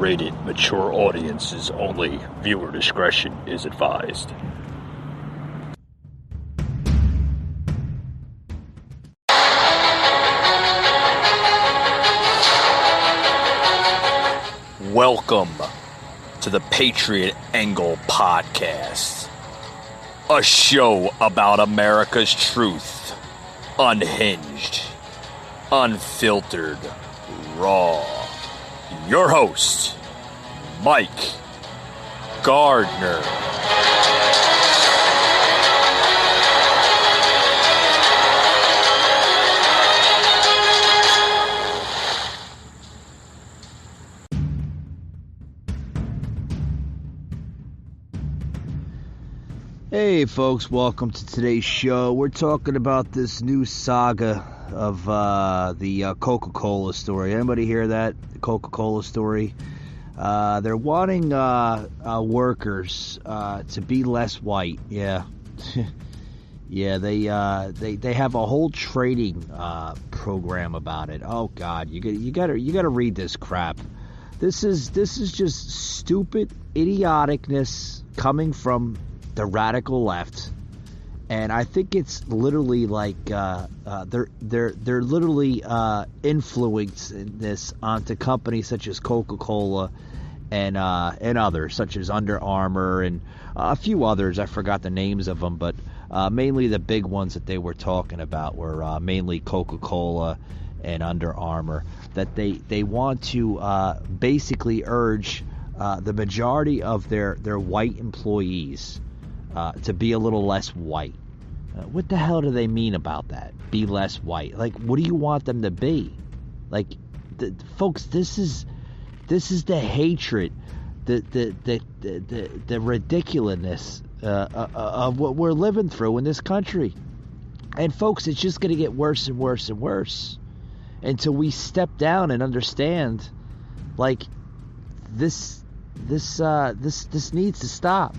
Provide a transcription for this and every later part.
rated mature audiences only. Viewer discretion is advised. Welcome to the Patriot Angle Podcast, a show about America's truth, unhinged, unfiltered, raw. Your host, Mike Gardner. Hey folks, welcome to today's show. We're talking about this new saga of the Coca-Cola story. Anybody hear that? The Coca-Cola story? They're wanting workers to be less white. Yeah. Yeah, they have a whole training program about it. Oh God, you gotta read this crap. This is just stupid idioticness coming from the radical left, and I think it's literally like they're literally influencing this onto companies such as Coca-Cola and others such as Under Armour and a few others. I forgot the names of them, but mainly the big ones that they were talking about were mainly Coca-Cola and Under Armour. That they want to basically urge the majority of their white employees to be a little less white. What the hell do they mean about that? Be less white. Like, what do you want them to be? Like, folks, this is the hatred, the ridiculousness of what we're living through in this country. And folks, it's just going to get worse and worse and worse until we step down and understand, like, this needs to stop.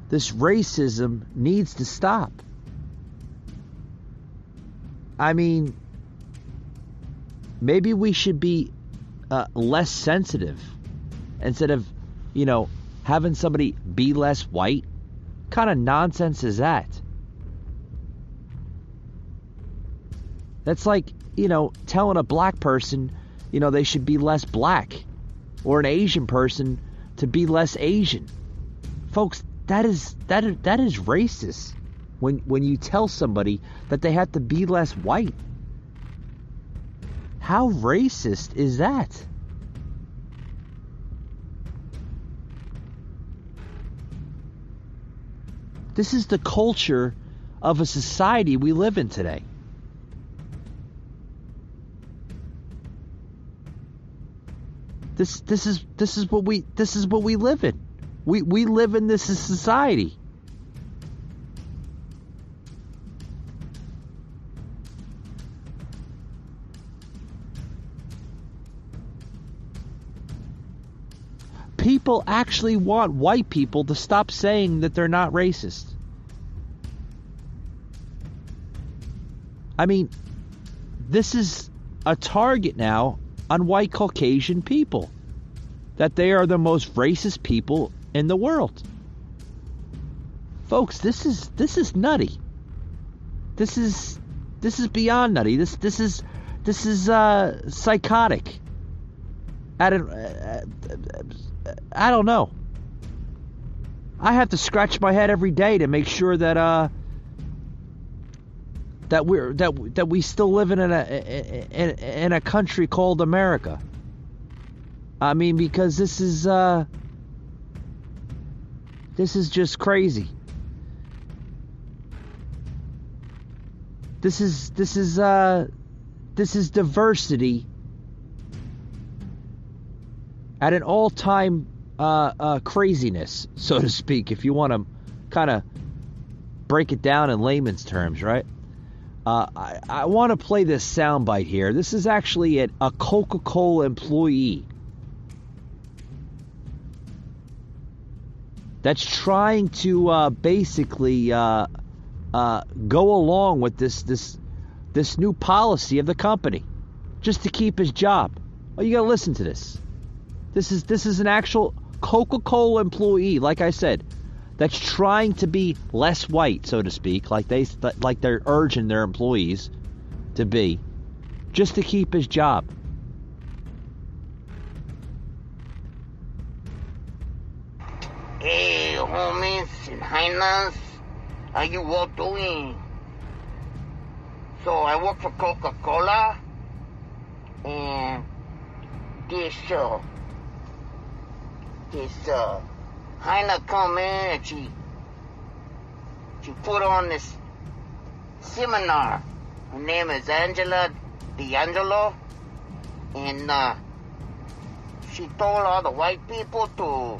This racism needs to stop. I mean, maybe we should be less sensitive instead of, having somebody be less white. What kind of nonsense is that? That's like, telling a black person, they should be less black, or an Asian person to be less Asian. Folks, that is racist when you tell somebody that they have to be less white. How racist is that? This is the culture of a society we live in today. This is what we live in. We live in this society. People actually want white people to stop saying that they're not racist. I mean, this is a target now on white Caucasian people, that they are the most racist people in the world. Folks, this is nutty. This is beyond nutty. This is psychotic. I don't know. I have to scratch my head every day to make sure that we still live in a country called America. I mean, because this is just crazy. This is diversity at an all-time craziness, so to speak, if you want to kind of break it down in layman's terms, right? I want to play this soundbite here. This is actually a Coca-Cola employee that's trying to basically go along with this new policy of the company just to keep his job. Oh, you got to listen to this. This is an actual Coca-Cola employee, like I said, that's trying to be less white, so to speak, like they're urging their employees to be, just to keep his job. Hey, homies and hyenas, how you all doing? So I work for Coca-Cola, and this hyena come in and she put on this seminar. Her name is Angela D'Angelo, and she told all the white people to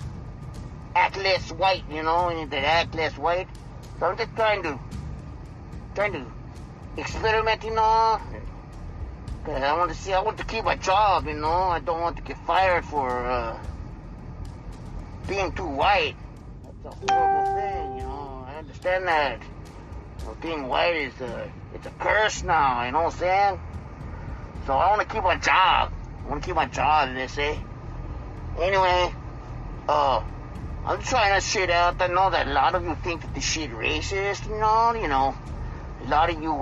act less white, you know, and they act less white. So I'm just trying to experiment, you know. Cause I want to keep my job, you know. I don't want to get fired for being too white. That's a horrible thing, you know. I understand that. You know, being white is it's a curse now, you know what I'm saying? So I want to keep my job. As they say. Anyway, I'm trying this shit out. I know that a lot of you think that this shit racist, you know. A lot of you,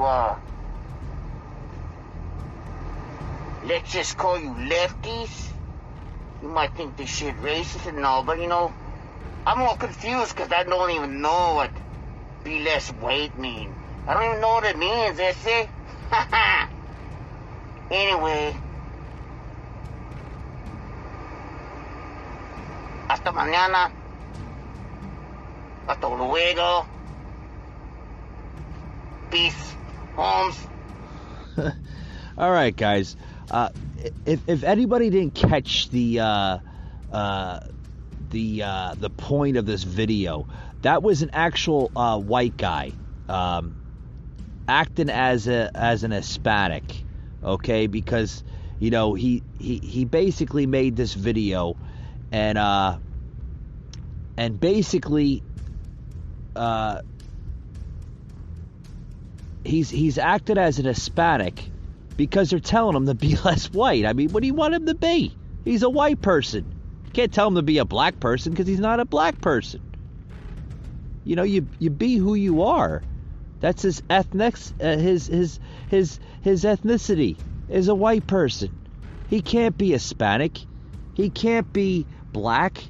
let's just call you lefties. You might think this shit racist and all, but you know, I'm all confused because I don't even know what be less white mean. I don't even know what it means, they say. Anyway, hasta mañana. Hasta luego. Peace, Holmes. All right, guys. If anybody didn't catch the point of this video, that was an actual white guy acting as an Hispanic, okay? Because you know he basically made this video and basically he's acted as an Hispanic because they're telling him to be less white. I mean, what do you want him to be? He's a white person. You can't tell him to be a black person because he's not a black person. You know, you be who you are. That's his his ethnicity is a white person. He can't be Hispanic. He can't be black.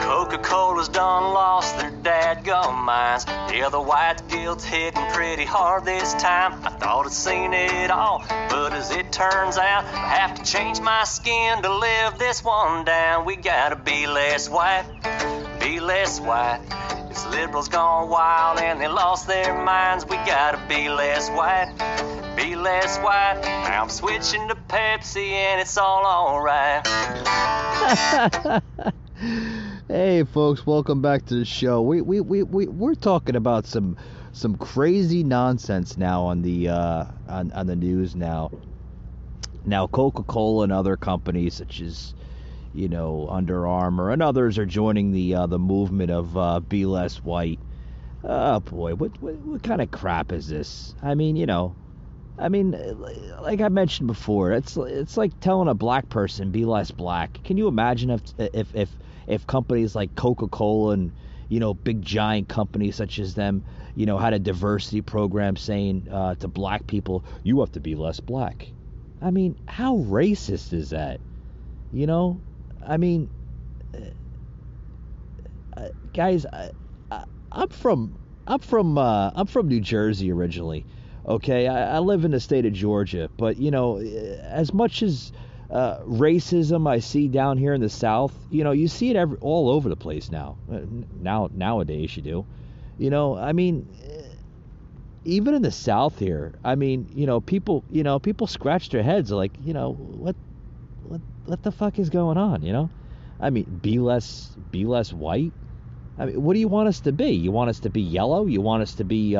Coca-Cola's done lost their dadgum minds. Yeah, the white guilt's hitting pretty hard this time. I thought I'd seen it all, but as it turns out, I have to change my skin to live this one down. We gotta be less white, be less white. This liberals gone wild and they lost their minds. We gotta be less white, be less white. Now I'm switching to Pepsi and it's all alright. Hey folks, welcome back to the show. We're talking about some crazy nonsense now on the on the news now. Now Coca-Cola and other companies such as, you know, Under Armour and others are joining the movement of be less white. Oh boy, what kind of crap is this? I mean, you know, like I mentioned before, it's like telling a black person be less black. Can you imagine if companies like Coca-Cola and, you know, big giant companies such as them, you know, had a diversity program saying to black people, you have to be less black? I mean, how racist is that? You know, I mean, guys, I'm from I'm from New Jersey originally. Okay, I live in the state of Georgia, but as much as racism I see down here in the South, you see it all over the place now. Nowadays you do. I mean, even in the South here, I mean, people scratch their heads like, what the fuck is going on? I mean, be less white. I mean, what do you want us to be? You want us to be yellow? You want us to be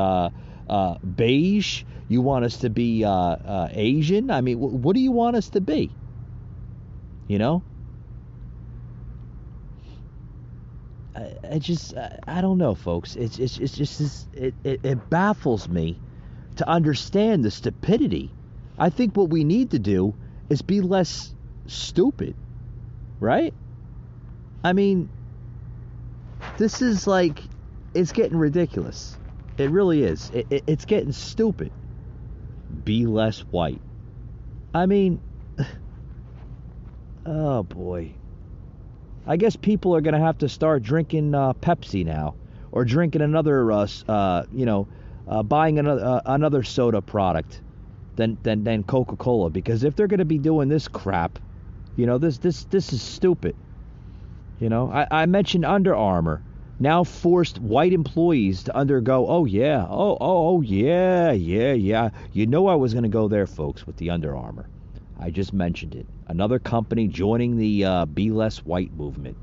beige? You want us to be Asian? I mean, what do you want us to be? I don't know, folks. It's just it baffles me to understand the stupidity. I think what we need to do is be less stupid, right? I mean, this is like, it's getting ridiculous. It really is. It's getting stupid. Be less white. I mean, oh boy. I guess people are going to have to start drinking Pepsi now, or drinking another, buying another soda product than Coca-Cola, because if they're going to be doing this crap, this is stupid. I mentioned Under Armour now forced white employees to undergo. Oh yeah, yeah. I was going to go there, folks, with the Under Armour. I just mentioned it. Another company joining the Be Less White movement.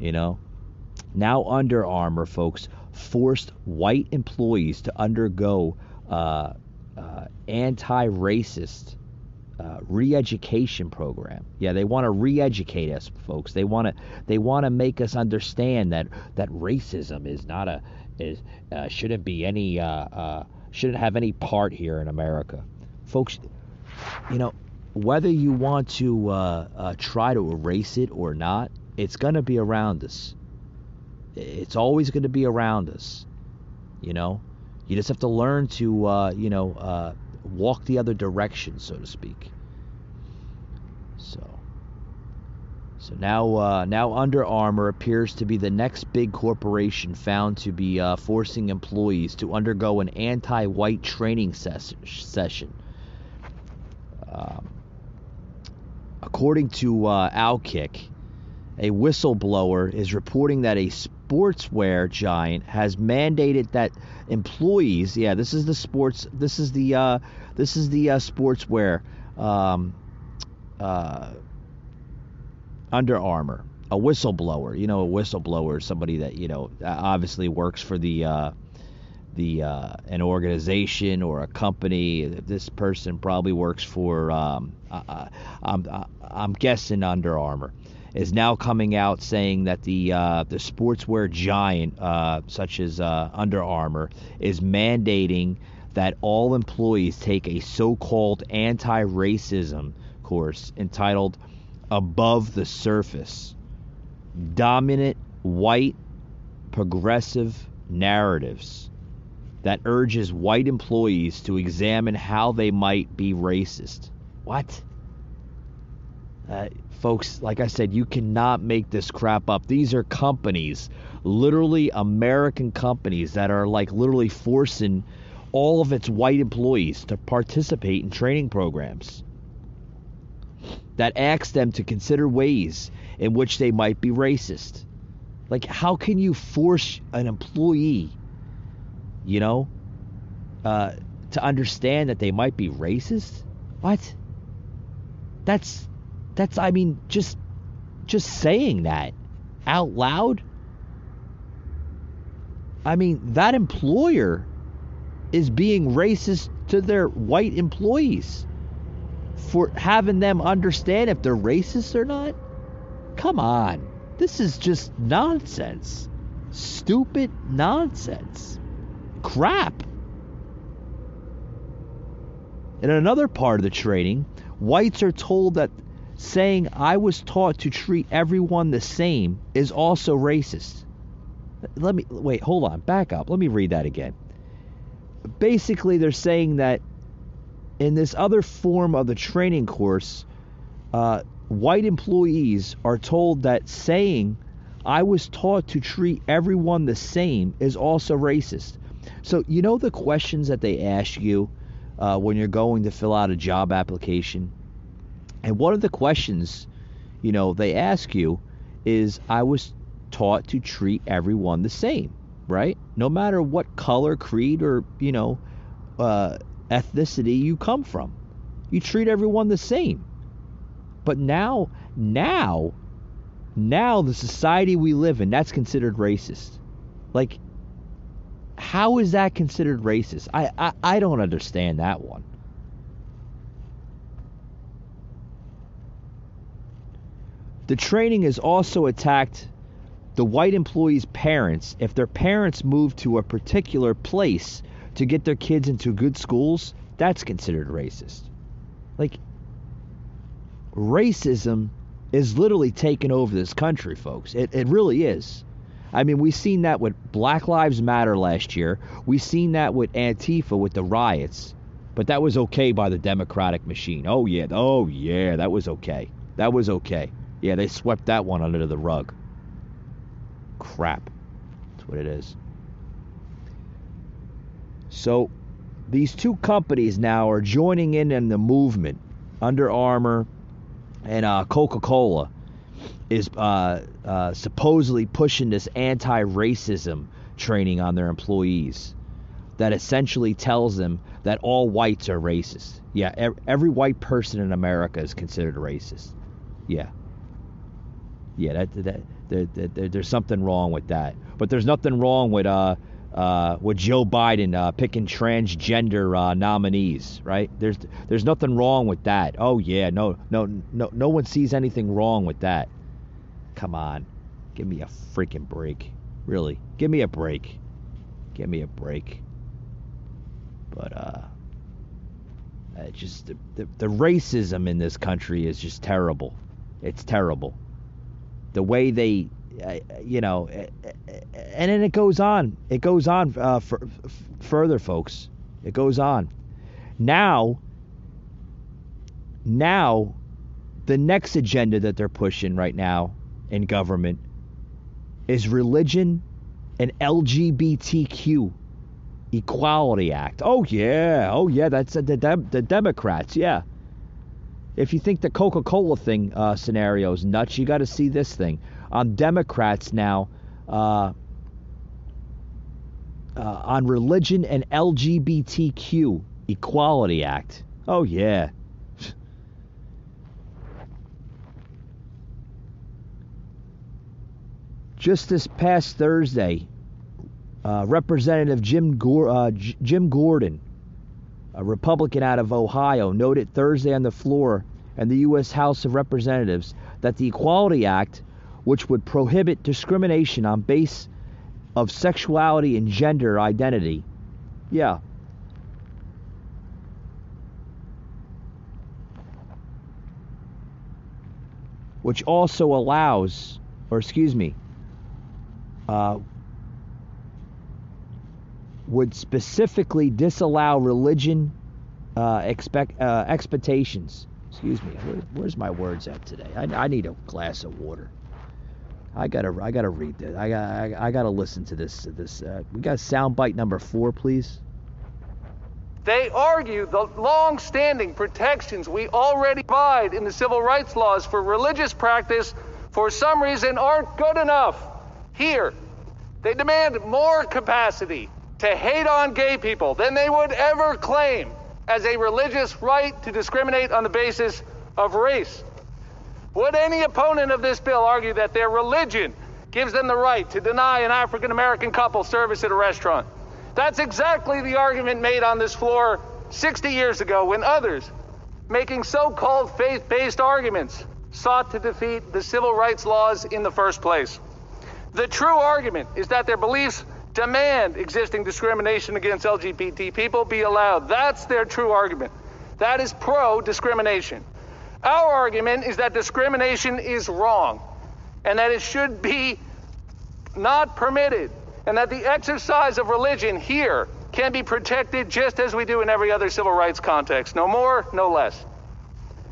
Now Under Armour, folks, forced white employees to undergo anti-racist re-education program. Yeah, they want to re-educate us, folks. They want to make us understand that racism is not shouldn't have any part here in America, folks. Whether you want to try to erase it or not, it's going to be around us. It's always going to be around us. You just have to learn to walk the other direction, so to speak. So now Under Armour appears to be the next big corporation found to be forcing employees to undergo an anti-white training session. According to Outkick, a whistleblower is reporting that a sportswear giant has mandated that employees, this is the sportswear Under Armour, a whistleblower. A whistleblower is somebody that obviously works for an organization or a company. This person probably works for I'm guessing Under Armour, is now coming out saying that the sportswear giant such as Under Armour is mandating that all employees take a so-called anti-racism course entitled Above the Surface: Dominant White Progressive Narratives, that urges white employees to examine how they might be racist. What? Folks, like I said, you cannot make this crap up. These are companies, literally American companies, that are like literally forcing all of its white employees to participate in training programs that ask them to consider ways in which they might be racist. Like, how can you force an employee, to understand that they might be racist? What? That's I mean, just saying that out loud. I mean, that employer is being racist to their white employees for having them understand if they're racist or not. Come on. This is just nonsense. Stupid nonsense. Crap. In another part of the training, whites are told that saying "I was taught to treat everyone the same" is also racist. Hold on, back up. Let me read that again. Basically, they're saying that in this other form of the training course, white employees are told that saying "I was taught to treat everyone the same" is also racist. So you know the questions that they ask you when you're going to fill out a job application? And one of the questions, they ask you is, I was taught to treat everyone the same, right? No matter what color, creed, or, ethnicity you come from. You treat everyone the same. But now, the society we live in, that's considered racist. Like, how is that considered racist? I don't understand that one. The training has also attacked the white employees' parents. If their parents move to a particular place to get their kids into good schools, that's considered racist. Like, racism is literally taking over this country, folks. It really is. I mean, we've seen that with Black Lives Matter last year. We've seen that with Antifa, with the riots. But that was okay by the Democratic machine. Oh, yeah, that was okay. That was okay. Yeah, they swept that one under the rug. Crap. That's what it is. So, these two companies now are joining in the movement. Under Armour and Coca-Cola is supposedly pushing this anti-racism training on their employees that essentially tells them that all whites are racist. Yeah, every white person in America is considered a racist. Yeah. Yeah, there's something wrong with that. But there's nothing wrong with Joe Biden picking transgender nominees, right? There's nothing wrong with that. Oh yeah, no one sees anything wrong with that. Come on, give me a freaking break. Really, give me a break. Give me a break. But just the racism in this country is just terrible. It's terrible. The way they, and then it goes on. It goes on further, folks. It goes on. Now, the next agenda that they're pushing right now in government is religion and LGBTQ Equality Act. Oh yeah, that's the Democrats, yeah. If you think the Coca-Cola thing scenario is nuts, you got to see this thing. Democrats now on religion and LGBTQ Equality Act. Oh, yeah. Just this past Thursday, Representative Jim Gordon, a Republican out of Ohio, noted Thursday on the floor in the U.S. House of Representatives that the Equality Act, which would prohibit discrimination on base of sexuality and gender identity, which also allows, would specifically disallow religion expectations. Where's my words at today? I need a glass of water. I gotta read this. I gotta listen to this. We got soundbite number 4, please. They argue the long-standing protections we already provide in the civil rights laws for religious practice, for some reason, aren't good enough. Here, they demand more capacity to hate on gay people than they would ever claim as a religious right to discriminate on the basis of race. Would any opponent of this bill argue that their religion gives them the right to deny an African-American couple service at a restaurant? That's exactly the argument made on this floor 60 years ago when others, making so-called faith-based arguments, sought to defeat the civil rights laws in the first place. The true argument is that their beliefs demand existing discrimination against LGBT people be allowed. That's their true argument. That is pro-discrimination. Our argument is that discrimination is wrong and that it should be not permitted, and that the exercise of religion here can be protected just as we do in every other civil rights context. No more, no less.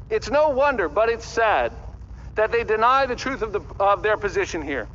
It's no wonder, but it's sad, that they deny the truth of their position here.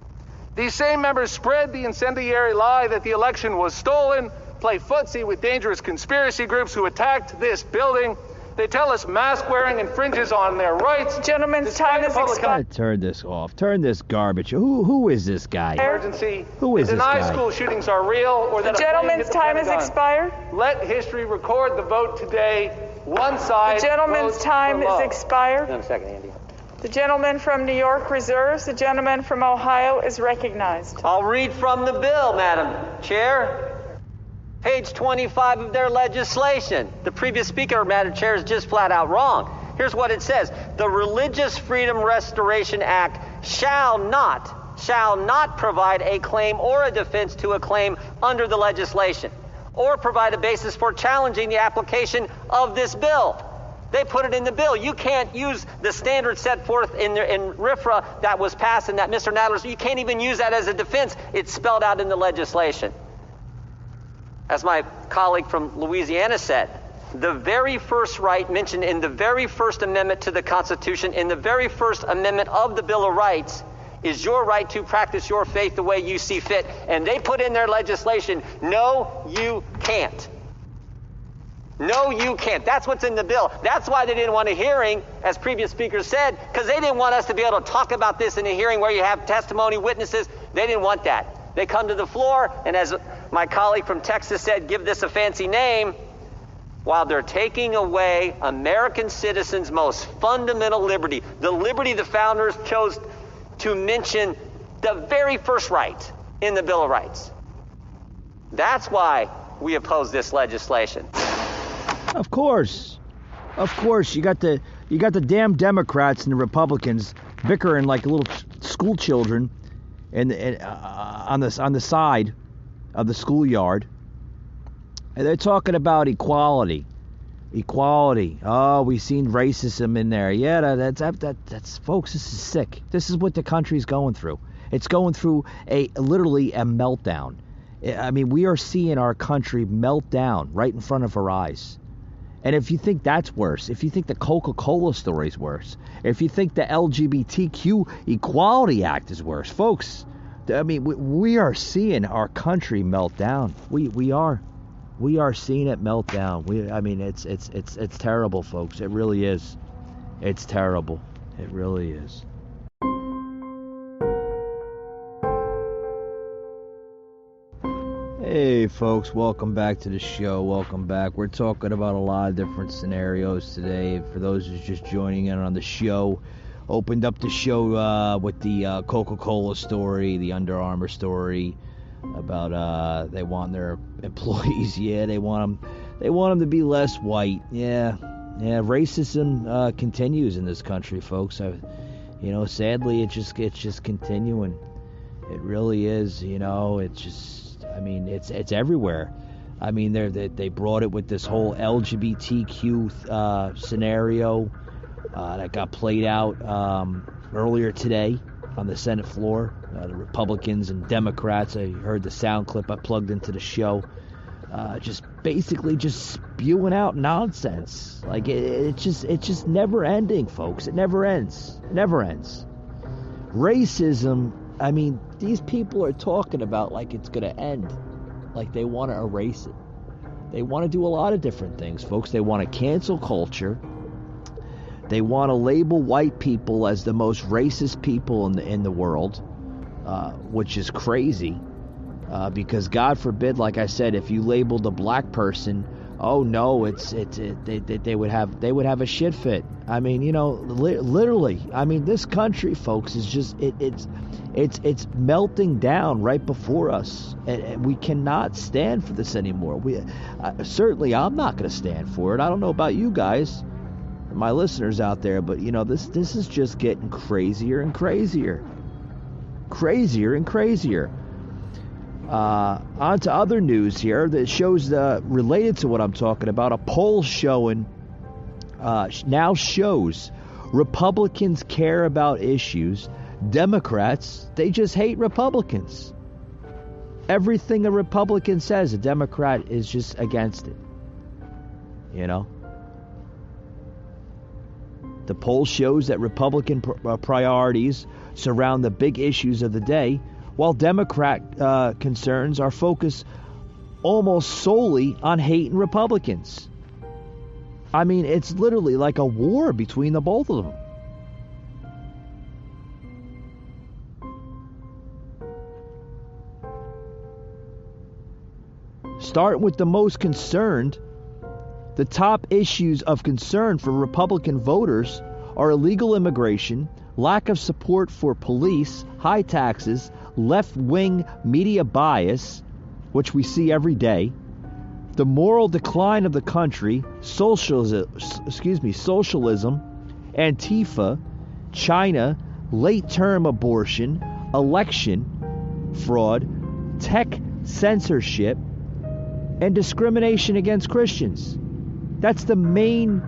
These same members spread the incendiary lie that the election was stolen, play footsie with dangerous conspiracy groups who attacked this building. They tell us mask wearing infringes on their rights. Gentlemen's time is expired. Turn this off. Turn this garbage. Who is this guy? Emergency. Who is this guy? Deny school shootings are real, or that The gentleman's time is expired. Let history record the vote today. One side. The gentleman's votes time for is love. expired. One second, Andy. The gentleman from New York reserves. The gentleman from Ohio is recognized. I'll read from the bill, Madam Chair. Page 25 of their legislation. The previous speaker, Madam Chair, is just flat out wrong. Here's what it says. The Religious Freedom Restoration Act shall not provide a claim or a defense to a claim under the legislation, or provide a basis for challenging the application of this bill. They put it in the bill. You can't use the standards set forth in RFRA that was passed and that Mr. Nadler's, you can't even use that as a defense. It's spelled out in the legislation. As my colleague from Louisiana said, the very first right mentioned in the very first amendment to the Constitution, in the very first amendment of the Bill of Rights, is your right to practice your faith the way you see fit. And they put in their legislation, no, you can't. No, you can't. That's what's in the bill. That's why they didn't want a hearing, as previous speakers said, because they didn't want us to be able to talk about this in a hearing where you have testimony, witnesses. They didn't want that. They come to the floor, and as my colleague from Texas said, give this a fancy name, while they're taking away American citizens' most fundamental liberty, the liberty the founders chose to mention the very first right in the Bill of Rights. That's why we oppose this legislation. Of course, you got the damn Democrats and the Republicans bickering like little school children, and on the side of the schoolyard, and they're talking about equality. Oh, we've seen racism in there. Yeah, that's folks. This is sick. This is what the country's going through. It's going through literally a meltdown. I mean, we are seeing our country melt down right in front of our eyes. And if you think that's worse, if you think the Coca-Cola story is worse, if you think the LGBTQ Equality Act is worse, folks, I mean, we are seeing our country melt down. We are seeing it melt down. It's terrible, folks. It really is. It's terrible. It really is. Hey folks, welcome back to the show. Welcome back. We're talking about a lot of different scenarios today. For those who's just joining in on the show, opened up the show with the Coca-Cola story, the Under Armour story about they want their employees. Yeah, they want them to be less white. Yeah. Racism continues in this country, folks. Sadly, it's just continuing. It really is. It's everywhere. I mean, they brought it with this whole LGBTQ scenario that got played out earlier today on the Senate floor. The Republicans and Democrats, I heard the sound clip I plugged into the show, just spewing out nonsense. Like it's just never ending, folks. It never ends. It never ends. Racism, I mean, these people are talking about like it's going to end. Like they want to erase it. They want to do a lot of different things, folks. They want to cancel culture. They want to label white people as the most racist people in the world, which is crazy. Because God forbid, like I said, if you labeled a black person, oh no, they would have a shit fit. I mean, literally. I mean, this country, folks, is just it's melting down right before us, and we cannot stand for this anymore. Certainly, I'm not going to stand for it. I don't know about you guys, my listeners out there, but this is just getting crazier and crazier. On to other news here that shows related to what I'm talking about. A poll now shows Republicans care about issues. Democrats, they just hate Republicans. Everything a Republican says, a Democrat is just against it. The poll shows that Republican priorities surround the big issues of the day, while Democrat concerns are focused almost solely on hating Republicans. I mean, it's literally like a war between the both of them. Starting with the most concerned, the top issues of concern for Republican voters are illegal immigration, lack of support for police, high taxes, left-wing media bias, which we see every day, the moral decline of the country, socialism, Antifa, China, late-term abortion, election fraud, tech censorship, and discrimination against Christians. That's the main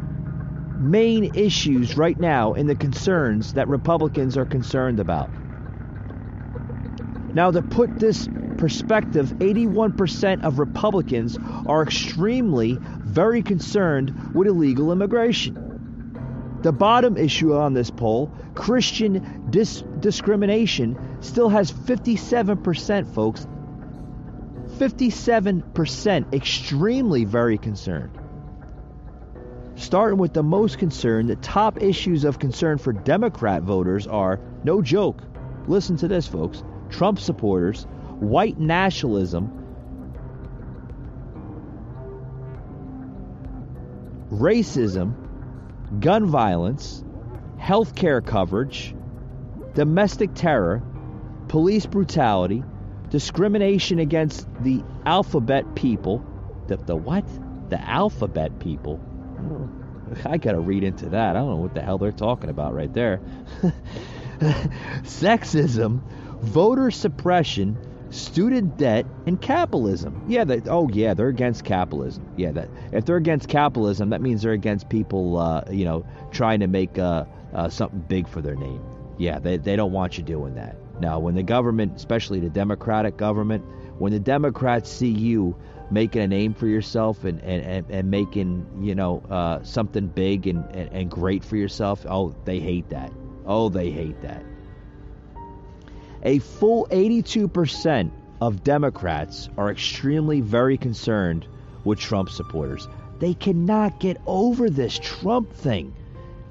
issues right now in the concerns that Republicans are concerned about. Now, to put this perspective, 81% of Republicans are extremely, very concerned with illegal immigration. The bottom issue on this poll, Christian discrimination, still has 57%, folks. 57% extremely very concerned. Starting with the most concerned, the top issues of concern for Democrat voters are, no joke, listen to this, folks, Trump supporters, white nationalism, racism, gun violence, healthcare coverage, domestic terror, police brutality, discrimination against the alphabet people. The what? The alphabet people? I gotta read into that. I don't know what the hell they're talking about right there. Sexism, voter suppression, student debt, and capitalism. They're against capitalism. If they're against capitalism, that means they're against people, trying to make something big for their name. They don't want you doing that. Now, when the government, especially the Democratic government, when the Democrats see you making a name for yourself and making, something big and great for yourself, they hate that. They hate that. A full 82% of Democrats are extremely very concerned with Trump supporters. They cannot get over this Trump thing.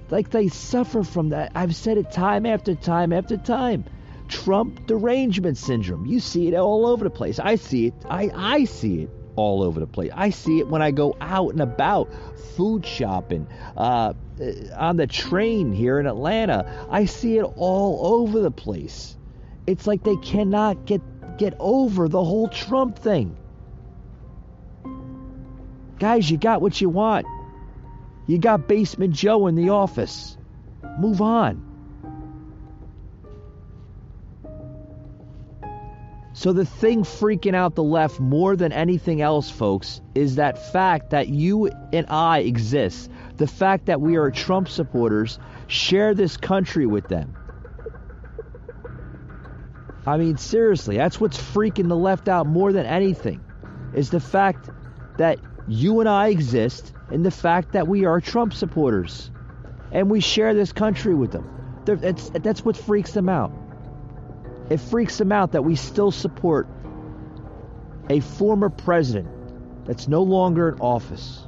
Like, they suffer from that. I've said it time after time after time. Trump derangement syndrome. You see it all over the place. I see it. I see it all over the place. I see it when I go out and about, food shopping, on the train here in Atlanta. I see it all over the place. It's like they cannot get over the whole Trump thing. Guys, you got what you want. You got Basement Joe in the office. Move on. So the thing freaking out the left more than anything else, folks, is that fact that you and I exist. The fact that we are Trump supporters, share this country with them. I mean, seriously, that's what's freaking the left out more than anything, is the fact that you and I exist and the fact that we are Trump supporters and we share this country with them. That's what freaks them out. It freaks them out that we still support a former president that's no longer in office,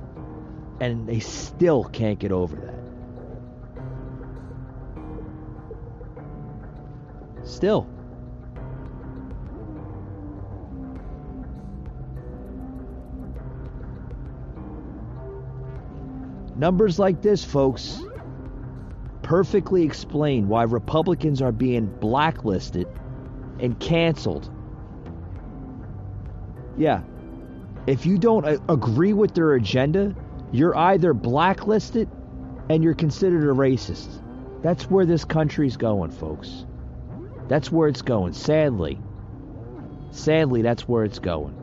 and they still can't get over that. Still. Numbers like this, folks, perfectly explain why Republicans are being blacklisted and canceled. Yeah. If you don't agree with their agenda, you're either blacklisted and you're considered a racist. That's where this country's going, folks. That's where it's going. Sadly, that's where it's going.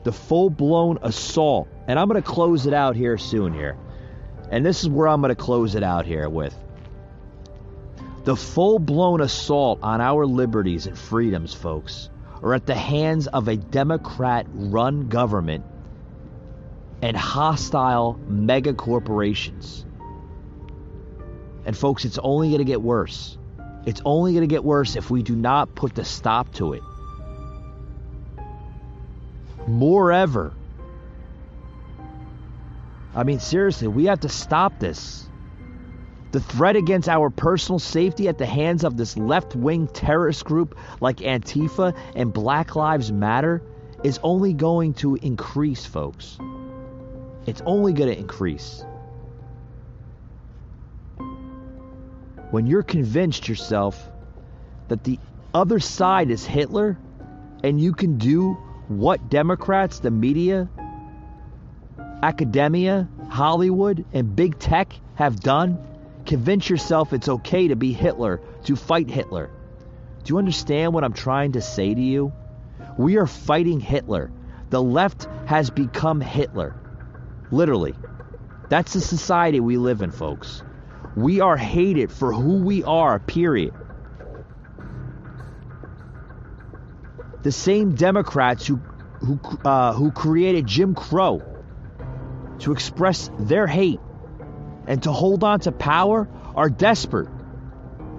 The full-blown assault. And I'm going to close it out here soon here. And this is where I'm going to close it out here with. The full-blown assault on our liberties and freedoms, folks, are at the hands of a Democrat-run government and hostile mega corporations. And folks, it's only going to get worse. It's only going to get worse if we do not put the stop to it. Moreover, seriously, we have to stop this. The threat against our personal safety at the hands of this left-wing terrorist group like Antifa and Black Lives Matter is only going to increase, folks. It's only going to increase. When you're convinced yourself that the other side is Hitler and you can do what Democrats, the media, academia, Hollywood, and big tech have done, convince yourself it's okay to be Hitler, to fight Hitler. Do you understand what I'm trying to say to you? We are fighting Hitler. The left has become Hitler. Literally. That's the society we live in, folks. We are hated for who we are, period. The same Democrats who created Jim Crow to express their hate and to hold on to power are desperate.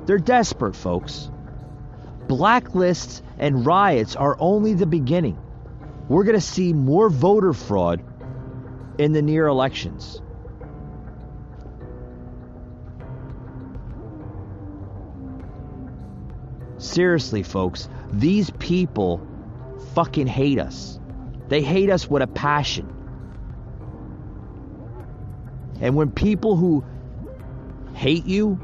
They're desperate, folks. Blacklists and riots are only the beginning. We're going to see more voter fraud in the near elections. Seriously, folks, these people fucking hate us. They hate us with a passion. And when people who hate you,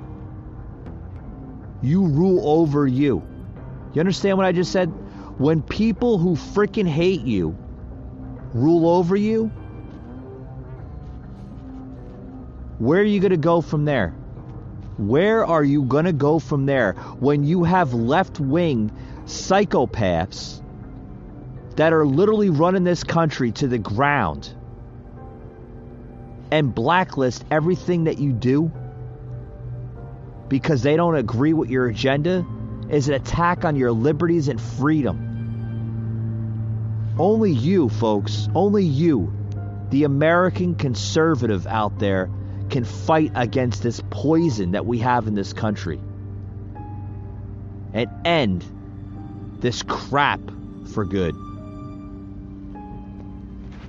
you rule over you. You understand what I just said? When people who freaking hate you rule over you, where are you going to go from there? Where are you going to go from there when you have left-wing psychopaths that are literally running this country to the ground and blacklist everything that you do because they don't agree with your agenda is an attack on your liberties and freedom. Only you, folks, only you, the American conservative out there, can fight against this poison that we have in this country and end this crap for good.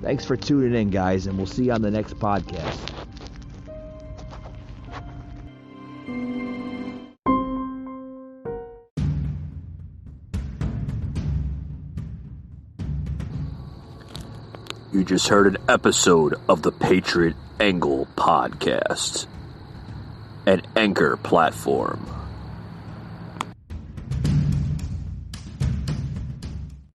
Thanks for tuning in, guys, and we'll see you on the next podcast. You just heard an episode of the Patriot Angle podcast, an Anchor platform.